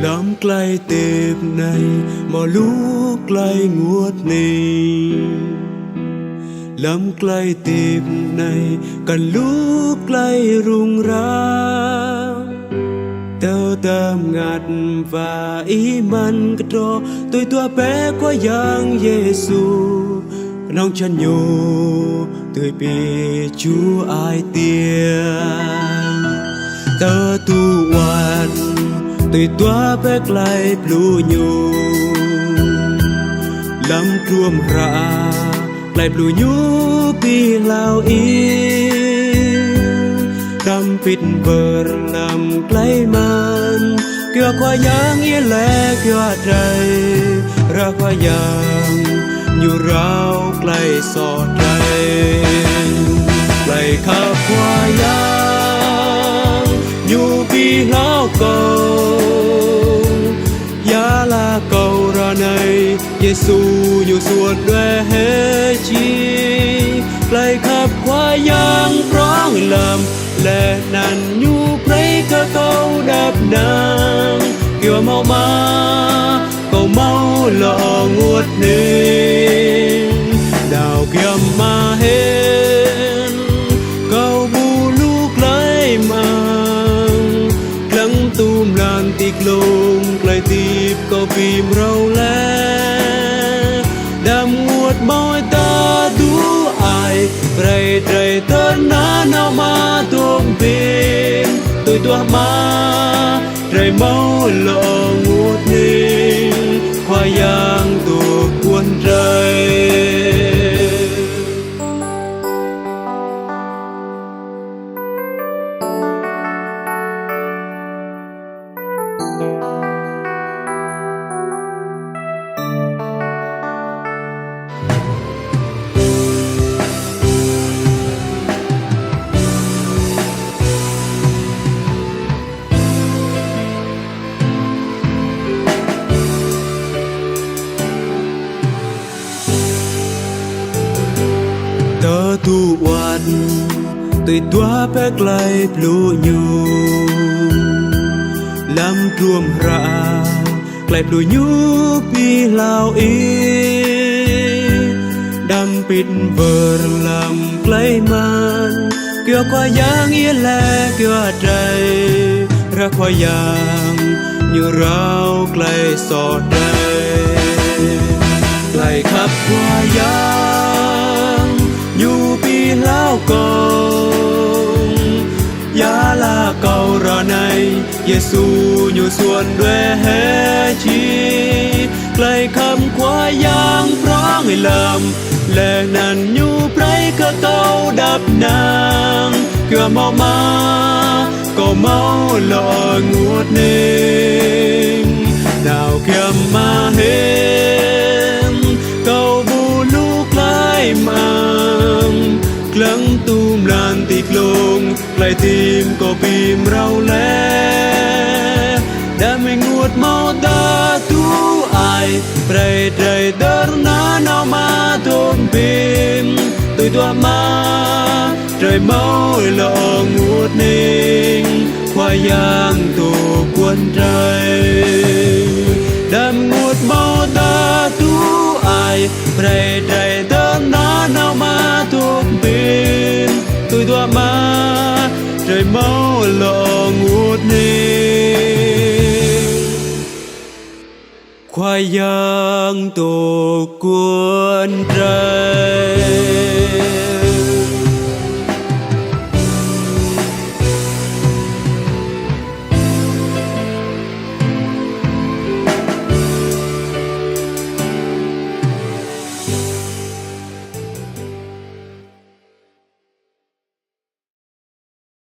lắm clay tệp này mà lúc clay nguột này lắm clay tệp này cần lúc clay rung rang tơ tâm ngạt và ý man cái trò tôi tua bé qua giang Giêsu nong chân nhô tươi bì Chúa ai tiền tơ tu oan tôi tua bé lại blue nhô lắm truom ra lại blue nhô pi lao đam pít vờ làm clay man kia qua giang yên lẽ kia trời ra qua giang như rau clay sọ trời clay khắp qua giang như pi lao cầu giá là cầu ra này Giêsu như suốt đời hết chi clay khắp qua giang rong làm lệ nàn nhu prey cơ câu đáp nàng kiều mau ma cầu mau lọ nguột nên đào kiềm ma hên cầu bu lúc lấy mang lắng tùm làn tịch lùng lại tiếp cầu phim râu lẽ đam nguột môi ta đủ ai rầy rầy tên ná nào mà tuông pin tôi tua ma rầy máu lọ nguột ninh khoa giang tuột cuốn rầy tơ tu oan tôi tua bé lại blue nhu làm truom ra lại blue nhu pi lao đam pít vờ làm clay man kia qua giang yên lẽ kia trời ra qua giang như rau clay sọ trời clay khắp qua giang như pi lao cầu giá là cầu ra này Giêsu như xuân đuê hết chi clay khắp qua giang rõ người làm lệ nàn nhu prey cơ câu đáp nàng kia mau ma cầu mau lọ nguột ninh nào kia ma hên cầu bu lúc lại mang lắng tùm làn tịch lùng lại tìm có phim rau lẽ đã mình nguột mau ta tu ai rầy rầy đớr ná nào mà thôn phim tôi tua ma trời máu lọ nguột ninh khoa giang tổ quân trời đam nguột mau ta tu ai rầy rầy đớr ná nào mà thôn phim tôi tua ma trời máu lọ nguột ninh khoa giang tổ quân trời